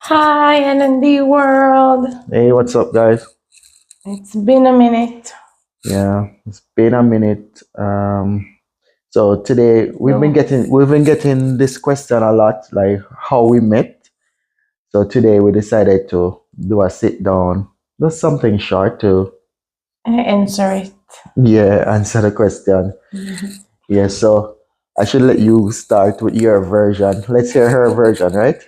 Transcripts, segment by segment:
Hi, NND world. Hey, what's up, guys? It's been a minute. Yeah, it's been a minute. So today Yes. we've been getting this question a lot, like how we met. So today we decided to do a sit down, do something short to Answer it. answer the question. Yeah, so I should let you start with your version. Let's hear her version, right?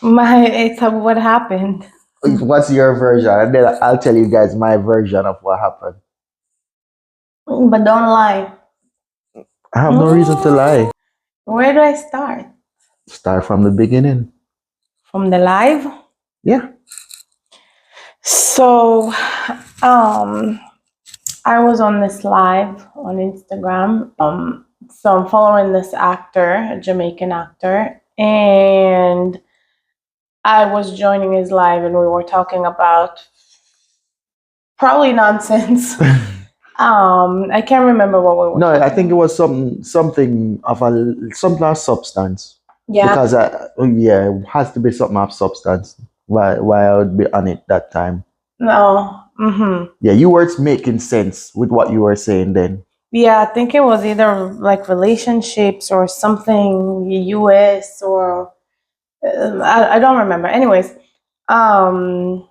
It's what happened. What's your version? And then I'll tell you guys my version of what happened. But don't lie. I have no reason to Mm, lie. Where do I start? Start from the beginning. From the live? Yeah. So, um, I was on this live on Instagram. So I'm following this actor, a Jamaican actor, and I was joining his live, and we were talking about probably nonsense. I can't remember what we were No, I talking think it about. was something of substance. Yeah. Because it has to be something of substance. Why I would be on it that time. No. Mm-hmm. Yeah, you weren't making sense with what you were saying then. Yeah, I think it was either like relationships or something US or I don't remember. Anyways, um,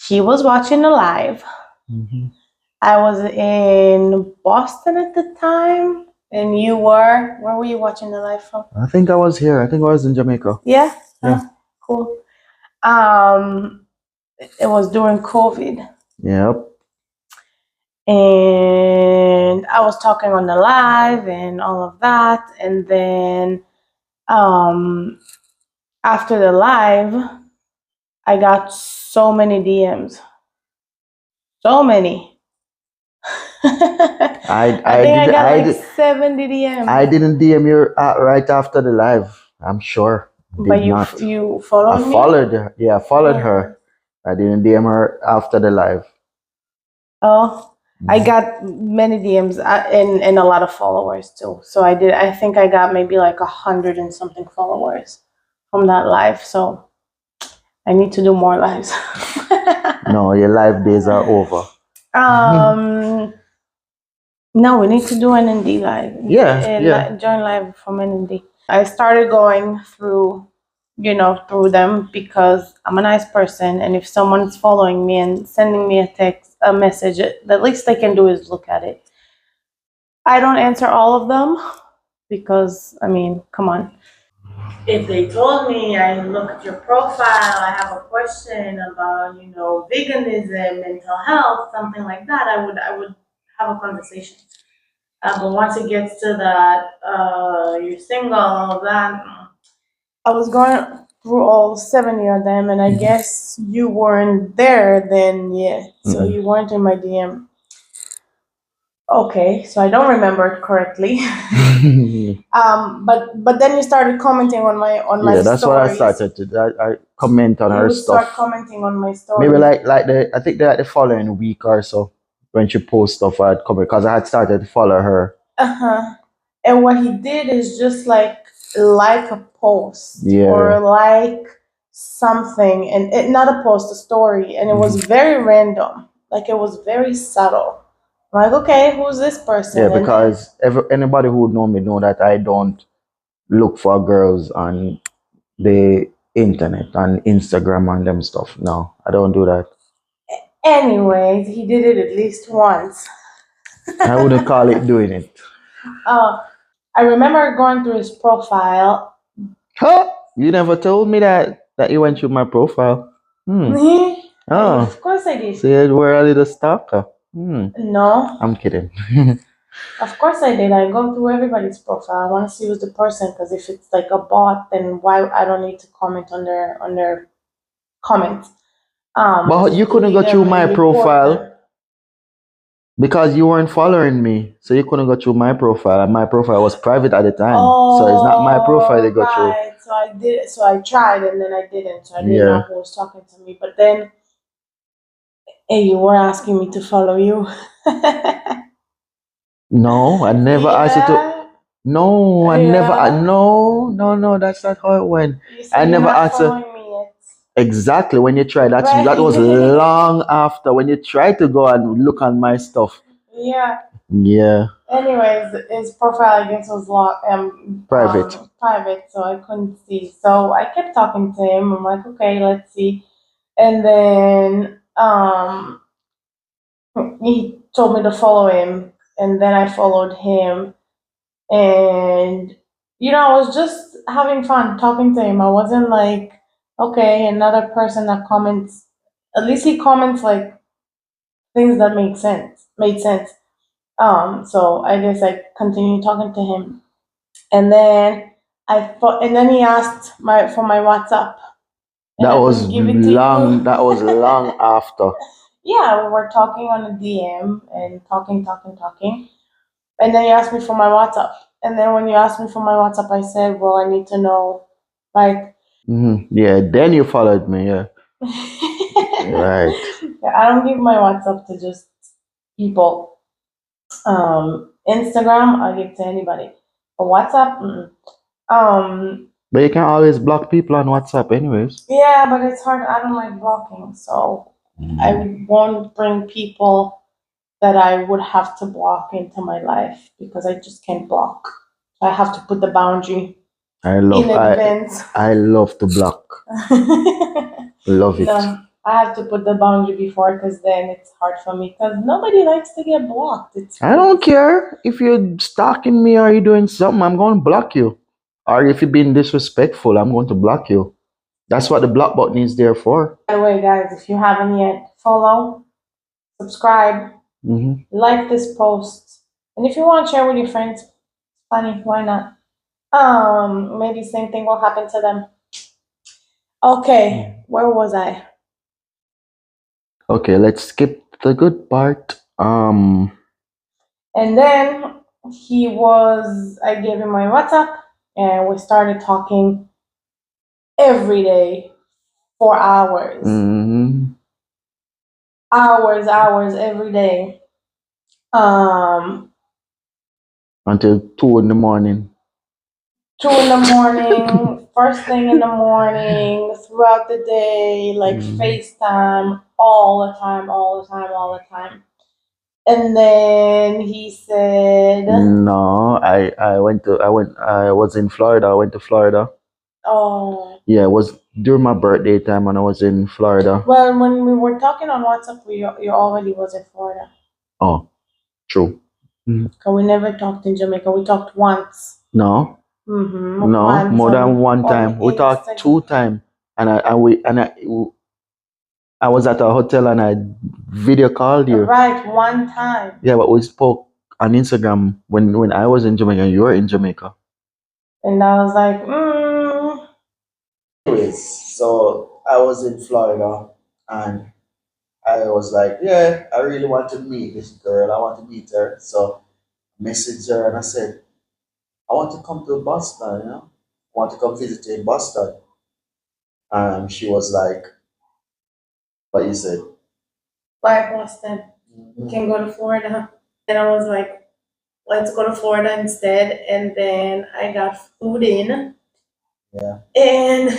he was watching the live. Hmm. I was in Boston at the time, and you were. Where were you watching the live from? I think I was here. I think I was in Jamaica. Yeah. Yeah. Cool. Um, it was during COVID. Yep. And I was talking on the live and all of that. And then after the live, I got so many DMs. So many. I think I got like 70 DMs. I didn't DM you right after the live. I'm sure. But you followed me? Followed her. Yeah, I followed Oh. her. I didn't DM her after the live. Oh, I got many DMs and a lot of followers too. So I think I got maybe like 100 and something followers from that live. So I need to do more lives. No, your live days are over. No, we need to do an ND live. Yeah. Join live from ND. I started going through, through them because I'm a nice person, and if someone's following me and sending me a message, the least they can do is look at it. I don't answer all of them because, I mean, come on. If they told me, I look at your profile, I have a question about, veganism, mental health, something like that, I would have a conversation. But once it gets to that, you're single, all of that, I was going through all 70 of them, and I guess you weren't there then yet. So you weren't in my DM. Okay, so I don't remember it correctly. But then you started commenting on my Yeah, that's what I stories. started to. I comment on You her would start stuff. commenting on my stories. Maybe like I think like the following week or so when she post stuff I'd comment because I had started to follow her. And what he did is just like a post Yeah. or like something, and not a post, a story, and it was very random. Like it was very subtle. I'm like, okay, who's this person? Yeah, because anybody who know me know that I don't look for girls on the internet, on Instagram and them stuff. No, I don't do that. Anyways, he did it at least once. I wouldn't call it doing it. I remember going through his profile. Huh? You never told me that you went through my profile. Oh, Of course I did. so you were a little stalker. No. I'm kidding. Of course I did. I go through everybody's profile. I want to see who's the person, because if it's like a bot, then why I don't need to comment on their comments. But you couldn't go through my profile because you weren't following me, so you couldn't go through my profile, and my profile was private at the time, so it's not my profile to go through. So I did. So I tried, and then I didn't. So I didn't know who was talking to me. But then, hey, you were asking me to follow you. No, I never asked you to. No, I never. No, no, that's not how it went. You I say you're never not asked her. following me yet. Exactly, when you tried that, Right. that was long after when you tried to go and look on my stuff. Yeah. Yeah, Anyways, his profile, I guess, was private. private, so I couldn't see. So I kept talking to him. I'm like, okay, let's see. And then he told me to follow him, and then I followed him, and I was just having fun talking to him. I wasn't like, okay, another person that comments. At least he comments like things that made sense. So I guess I continued talking to him, and then and then he asked for my WhatsApp, and That I was couldn't give it to long. you. That was long after. Yeah, we were talking on a DM and talking. And then you asked me for my WhatsApp. And then when you asked me for my WhatsApp, I said, well, I need to know, like, Yeah, then you followed me. Yeah, right. I don't give my WhatsApp to just people. Instagram, I give to anybody. But WhatsApp, mm-mm. But you can always block people on WhatsApp, anyways. Yeah, but it's hard. I don't like blocking, so I won't bring people that I would have to block into my life because I just can't block. I have to put the boundary I in love. advance. I love to block. Love it. No, I have to put the boundary before because then it's hard for me because nobody likes to get blocked. I don't care if you're stalking me or you're doing something. I'm going to block you. Or if you're being disrespectful, I'm going to block you. That's what the block button is there for. By the way, guys, if you haven't yet, follow, subscribe, like this post, and if you want to share with your friends, funny, why not? Maybe same thing will happen to them. Okay, where was I? Okay, let's skip the good part. And then I gave him my WhatsApp, and we started talking every day for hours. Hours every day. Until 2 in the morning. 2 in the morning, first thing in the morning, throughout the day, like FaceTime all the time. And then he said, No, I was in Florida. I went to Florida. oh. Yeah, it was during my birthday time when I was in Florida. Well, when we were talking on WhatsApp, you already was in Florida. Oh, true. Because we never talked in Jamaica. We talked once. No. No, Once more than one on time. We talked 2 times, and I was at a hotel and I video called you. Right, one time. Yeah, but we spoke on Instagram when I was in Jamaica and you were in Jamaica. And I was like, Anyways, so I was in Florida and I was like, yeah, I really want to meet this girl. I want to meet her. So I messaged her and I said, I want to come to Boston, I want to come visit you in Boston. And she was like, what you said? Why Boston? We can go to Florida. And I was like, let's go to Florida instead. And then I got food in. Yeah. And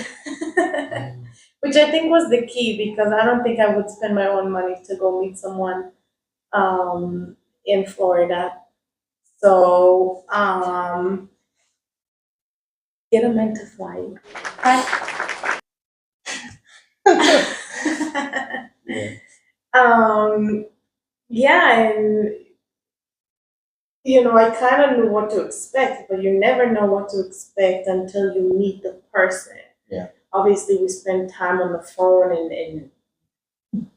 which I think was the key because I don't think I would spend my own money to go meet someone in Florida. So get a man to fly you. Right? Yeah, and I kind of knew what to expect, but you never know what to expect until you meet the person. Yeah. Obviously, we spend time on the phone and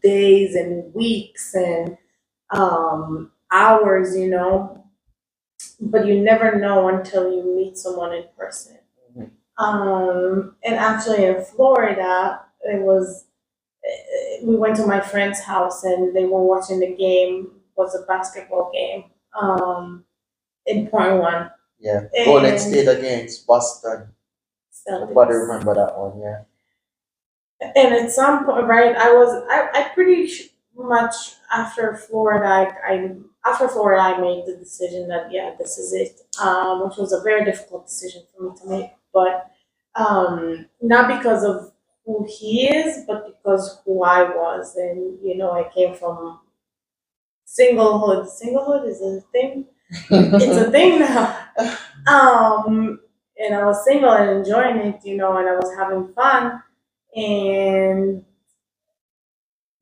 days and weeks and hours, but you never know until you meet someone in person. And actually, in Florida, we went to my friend's house and they were watching the game. Was a basketball game in Point One. Yeah. Golden State against Boston. Everybody remember that one, yeah. And at some point, right, I pretty much after Florida, I made the decision that yeah, this is it, which was a very difficult decision for me to make. but not because of who he is, but because who I was. And I came from singlehood. Singlehood is a thing. It's a thing now. And I was single and enjoying it, and I was having fun. And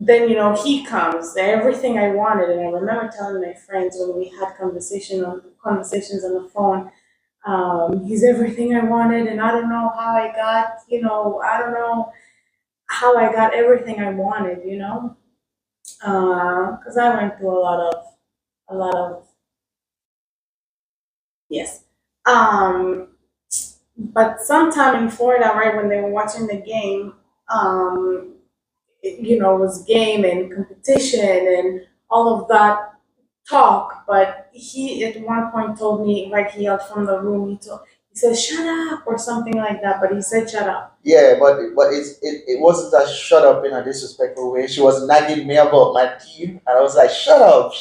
then he comes, everything I wanted. And I remember telling my friends when we had conversations on the phone, he's everything I wanted, and I don't know how I got, I don't know how I got everything I wanted, because I went through a lot of yes. Um, but sometime in Florida, right when they were watching the game, it was game and competition and all of that talk. But he at one point told me, right, he yelled from the room. He said, "Shut up," or something like that. But he said, "Shut up." Yeah, but it wasn't a shut up in a disrespectful way. She was nagging me about my team, and I was like, shut up,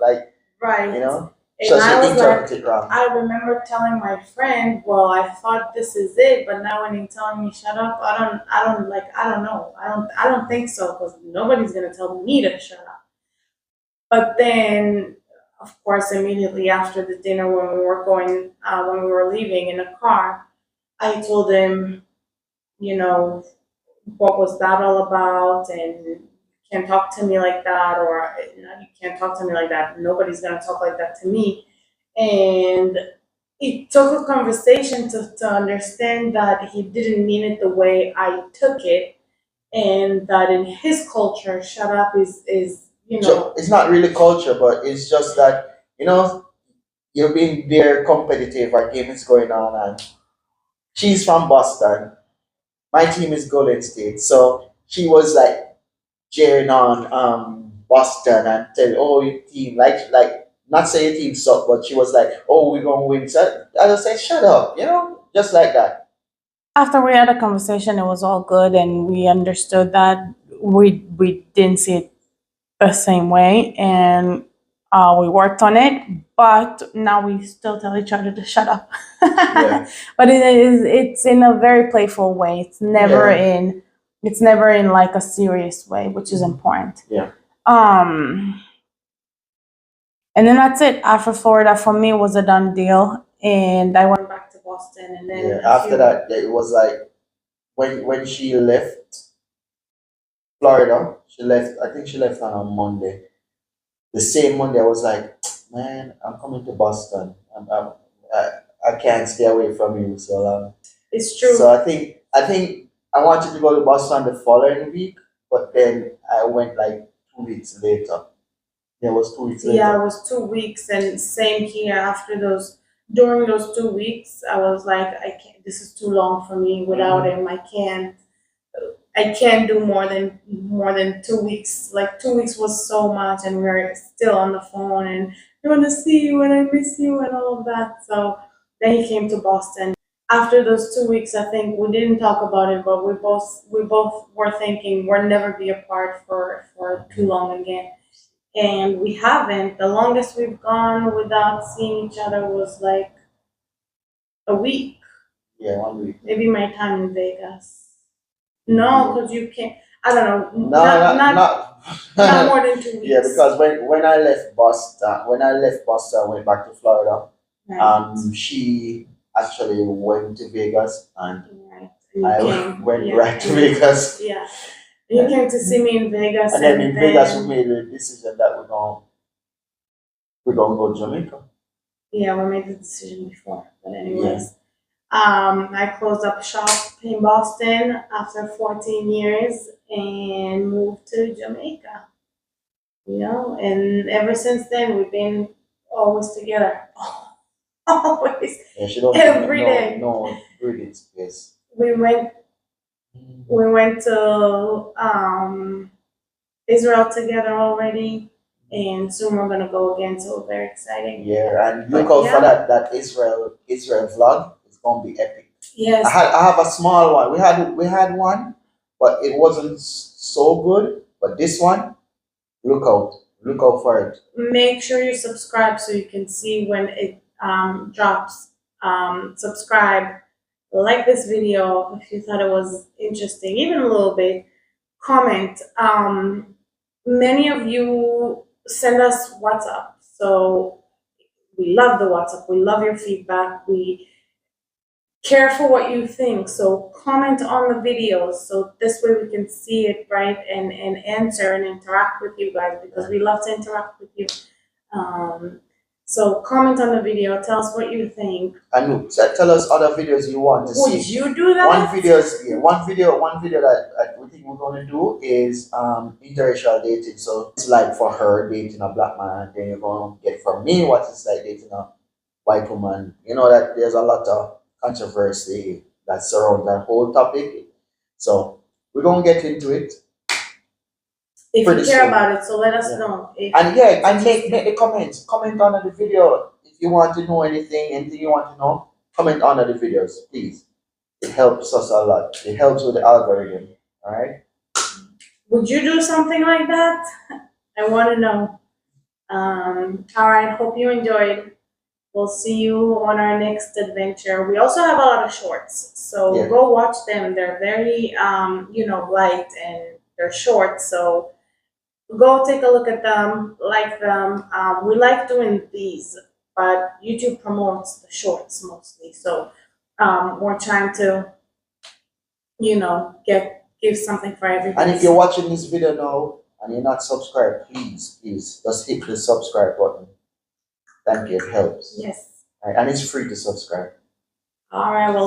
like Right. you know. And So she I was like, interpreted it wrong. I remember telling my friend, "Well, I thought this is it, but now when you're telling me shut up, I don't know, I don't think so, because nobody's gonna tell me to shut up." But then, of course, immediately after the dinner, when we were leaving in the car, I told him, you know, what was that all about, and you can't talk to me like that, or you can't talk to me like that. Nobody's gonna talk like that to me. And it took a conversation to understand that he didn't mean it the way I took it, and that in his culture, shut up is So it's not really culture, but it's just that you're being very competitive. Our game is going on, and she's from Boston. My team is Golden State, so she was like cheering on Boston and tell, oh, your team, like not say your team suck, but she was like, oh, we're gonna win. So I just said, shut up, just like that. after we had a conversation, it was all good, and we understood that we didn't see it the same way, and we worked on it. But now we still tell each other to shut up. Yeah. But it's in a very playful way. Yeah. It's never in like a serious way, which is important. Yeah. And then that's it. After Florida, for me, was a done deal, and I went back to Boston, and then Yeah. After that, it was like when she left Florida, she left. I think she left on a Monday. The same Monday, I was like, man, I'm coming to Boston. I, I can't stay away from you so long. It's true. So I think I wanted to go to Boston the following week, but then I went like 2 weeks later. Yeah, it was 2 weeks later. Yeah, it was 2 weeks, and same here. During those 2 weeks, I was like, I can't. This is too long for me without him. I can't do more than 2 weeks. Like 2 weeks was so much, and we were still on the phone, and I want to see you, and I miss you, and all of that. So then he came to Boston. After those 2 weeks, I think we didn't talk about it, but we both were thinking we'll never be apart for too long again. And we haven't. The longest we've gone without seeing each other was like a week. Yeah, 1 week. Maybe my time in Vegas. No, because you can't. I don't know. No, Not more than 2 weeks. Yeah, because when I left Boston, I went back to Florida. Right. She actually went to Vegas, and Right. I went right to Vegas. Yeah. You came to see me in Vegas, And then in Vegas, we made the decision that we're gonna go to Jamaica. Yeah, we made the decision before. But anyways, I closed up shop in Boston after 14 years and moved to Jamaica. And ever since then we've been always together. Always. Yeah, she don't Every day. No breathing space. We went to Israel together already, and soon we're gonna go again. So very exciting. Yeah, and look out for that Israel vlog. It's gonna be epic. Yes. I have a small one. We had one, but it wasn't so good. But this one, look out for it. Make sure you subscribe so you can see when it drops. Subscribe, like this video if you thought it was interesting, even a little bit. Comment. Many of you send us WhatsApp, so we love the WhatsApp. We love your feedback. We care for what you think. So comment on the videos, so this way we can see it, right, and answer and interact with you guys, because we love to interact with you. So comment on the video, tell us what you think. And tell us other videos you want to see. Would you do that? One video that we think we're gonna do is interracial dating. So it's like for her dating a black man, then you're gonna get from me what it's like dating a white woman. You know that there's a lot of controversy that surrounds that whole topic. So we're gonna get into it. If you pretty care soon. about it, so let us know. And yeah, and make the comments. Comment under the video if you want to know anything you want to know. Comment under the videos, please. It helps us a lot. It helps with the algorithm. All right. Would you do something like that? I want to know. All right. Hope you enjoyed. We'll see you on our next adventure. We also have a lot of shorts, so Yeah. go watch them. They're very, light, and they're short. So go take a look at them, like them. We like doing these, but YouTube promotes the shorts mostly. So we're trying to, give something for everybody. And if you're watching this video now and you're not subscribed, please just hit the subscribe button. Thank you. It helps. Yes. All right, and it's free to subscribe. All right. Well.